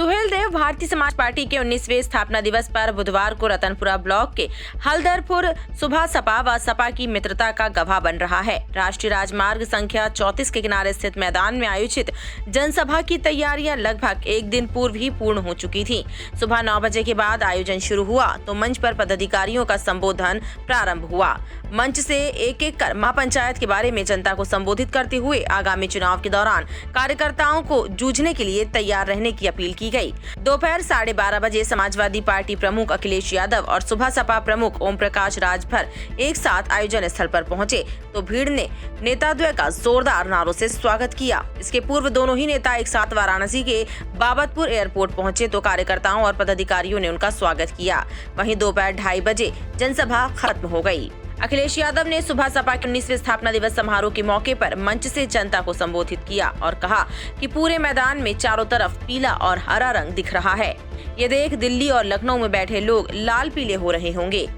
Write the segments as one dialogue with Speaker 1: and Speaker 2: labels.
Speaker 1: Suheldev Bharatiya Samaj party के 19वें स्थापना दिवस पर बुधवार को रतनपुरा ब्लॉक के हलदरपुर सुबह सपा व सपा की मित्रता का गवाह बन रहा है। राष्ट्रीय राजमार्ग संख्या 34 के किनारे स्थित मैदान में आयोजित जनसभा की तैयारियां लगभग एक दिन पूर्व ही पूर्ण हो चुकी थी। सुबह 9 बजे के बाद आयोजन शुरू हुआ तो मंच पर पदाधिकारियों का संबोधन प्रारंभ हुआ। मंच से एक एक कर महापंचायत के बारे में जनता को संबोधित करते हुए आगामी चुनाव के दौरान कार्यकर्ताओं को जूझने के लिए तैयार रहने की अपील की गई। दोपहर 12:30 बजे समाजवादी पार्टी प्रमुख अखिलेश यादव और सुबह सपा प्रमुख ओम प्रकाश राजभर एक साथ आयोजन स्थल पर पहुंचे तो भीड़ ने नेताद्वय का जोरदार नारों से स्वागत किया। इसके पूर्व दोनों ही नेता एक साथ वाराणसी के बाबतपुर एयरपोर्ट पहुंचे तो कार्यकर्ताओं और पदाधिकारियों ने उनका स्वागत किया। वहीं दोपहर 2:30 बजे जनसभा खत्म हो गई। अखिलेश यादव ने सुबह सपा के 19वें स्थापना दिवस समारोह के मौके पर मंच से जनता को संबोधित किया और कहा कि पूरे मैदान में चारों तरफ पीला और हरा रंग दिख रहा है। ये देख दिल्ली और लखनऊ में बैठे लोग लाल पीले हो रहे होंगे।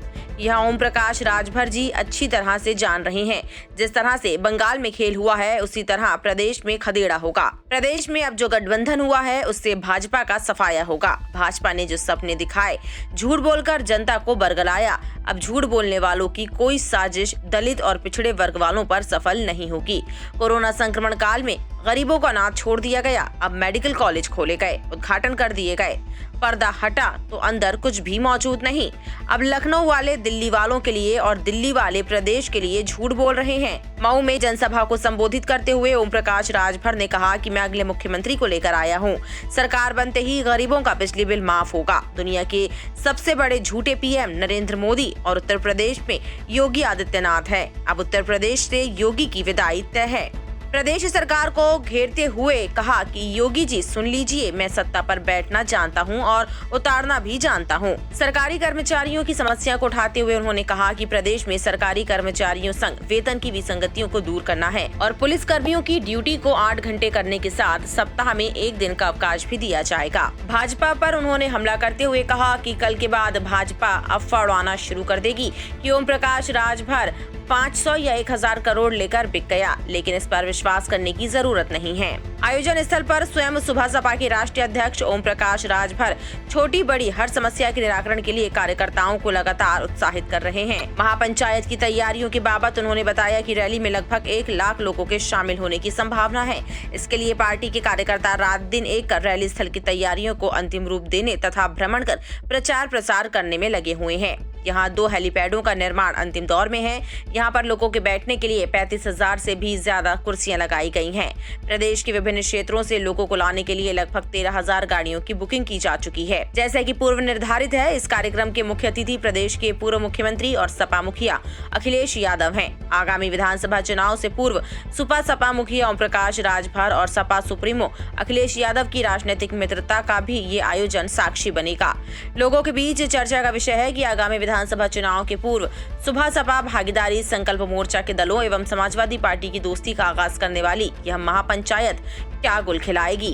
Speaker 1: यह ओम प्रकाश राजभर जी अच्छी तरह से जान रहे हैं। जिस तरह से बंगाल में खेल हुआ है उसी तरह प्रदेश में खदेड़ा होगा। प्रदेश में अब जो गठबंधन हुआ है उससे भाजपा का सफाया होगा। भाजपा ने जो सपने दिखाए, झूठ बोलकर जनता को बरगलाया, अब झूठ बोलने वालों की कोई साजिश दलित और पिछड़े वर्ग वालों पर सफल नहीं होगी। कोरोना संक्रमण काल में गरीबों का अनाथ छोड़ दिया गया। अब मेडिकल कॉलेज खोले गए, उद्घाटन कर दिए गए। पर्दा हटा तो अंदर कुछ भी मौजूद नहीं। अब लखनऊ वाले दिल्ली वालों के लिए और दिल्ली वाले प्रदेश के लिए झूठ बोल रहे हैं। मऊ में जनसभा को संबोधित करते हुए ओम प्रकाश राजभर ने कहा कि मैं अगले मुख्यमंत्री को लेकर आया हूं। सरकार बनते ही गरीबों का बिजली बिल माफ होगा। दुनिया के सबसे बड़े झूठे पीएम नरेंद्र मोदी और उत्तर प्रदेश में योगी आदित्यनाथ है। अब उत्तर प्रदेश से योगी की विदाई तय है। प्रदेश सरकार को घेरते हुए कहा कि योगी जी सुन लीजिए, मैं सत्ता पर बैठना जानता हूं और उतारना भी जानता हूं। सरकारी कर्मचारियों की समस्या को उठाते हुए उन्होंने कहा कि प्रदेश में सरकारी कर्मचारियों संग वेतन की विसंगतियों को दूर करना है और पुलिस कर्मियों की ड्यूटी को 8 घंटे करने के साथ सप्ताह में 1 दिन का अवकाश भी दिया जाएगा। भाजपा पर उन्होंने हमला करते हुए कहा कि कल के बाद भाजपा अफवाह उड़ाना शुरू कर देगी कि ओम प्रकाश राजभर 500 या 1000 करोड़ लेकर बिक गया, लेकिन इस पर विश्वास करने की जरूरत नहीं है। आयोजन स्थल पर स्वयं सुबह सपा के राष्ट्रीय अध्यक्ष ओम प्रकाश राजभर छोटी बड़ी हर समस्या के निराकरण के लिए कार्यकर्ताओं को लगातार उत्साहित कर रहे हैं। महापंचायत की तैयारियों के बाबत उन्होंने बताया कि रैली में लगभग 1 लाख लोगों के शामिल होने की संभावना है। इसके लिए पार्टी के कार्यकर्ता रात दिन एक कर रैली स्थल की तैयारियों को अंतिम रूप देने तथा भ्रमण कर प्रचार प्रसार करने में लगे हुए हैं। यहाँ 2 हेलीपैडों का निर्माण अंतिम दौर में है। यहाँ पर लोगों के बैठने के लिए 35,000 से भी ज्यादा कुर्सियां लगाई गई हैं। प्रदेश के विभिन्न क्षेत्रों से लोगों को लाने के लिए लगभग 13,000 गाड़ियों की बुकिंग की जा चुकी है। जैसा कि पूर्व निर्धारित है, इस कार्यक्रम के मुख्य अतिथि प्रदेश के पूर्व मुख्यमंत्री और सपा मुखिया अखिलेश यादव हैं। आगामी विधानसभा चुनाव से पूर्व सपा मुखिया ओम प्रकाश राजभर और सपा सुप्रीमो अखिलेश यादव की राजनीतिक मित्रता का भी ये आयोजन साक्षी बनेगा। लोगों के बीच चर्चा का विषय है कि आगामी विधानसभा चुनाव के पूर्व सुबह सपा भागीदारी संकल्प मोर्चा के दलों एवं समाजवादी पार्टी की दोस्ती का आगाज करने वाली यह महापंचायत क्या गुल खिलाएगी।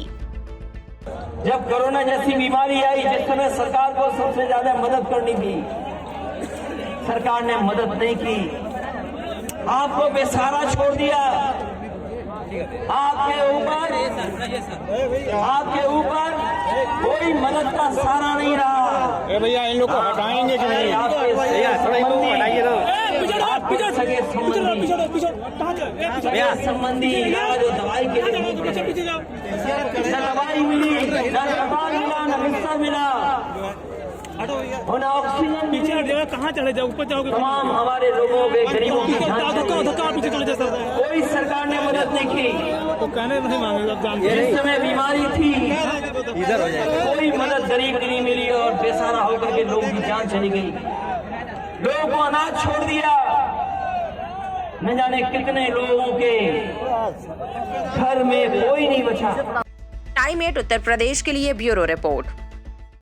Speaker 2: जब कोरोना जैसी बीमारी आई, जिस समय सरकार को सबसे ज्यादा मदद करनी थी, सरकार ने मदद नहीं की, आपको बेसहारा छोड़ दिया। आपके ऊपर कोई मदद का सहारा नहीं रहा।
Speaker 3: भैया इन लोग को हटाएंगे कि नहीं?
Speaker 2: आपके सगे संबंधी जो दवाई के लिए न दवाई मिली, न दवा मिला, न हिस्सा मिला, ऑक्सीजन
Speaker 3: पीछे कहाँ चले जाओ, ऊपर जाओगे।
Speaker 2: तमाम हमारे लोगों के गरीबों की कोई सरकार ने मदद नहीं की।
Speaker 3: तो कहने नहीं मांगेगा।
Speaker 2: जिस समय बीमारी थी इधर हो जाएगा, कोई मदद गरीब की नहीं मिली और बेसहारा होकर के लोगों की जान चली गई। लोगों को अनाज छोड़ दिया। न जाने कितने लोगों के घर में कोई नहीं बचा।
Speaker 1: टाइम 8 उत्तर प्रदेश के लिए ब्यूरो रिपोर्ट।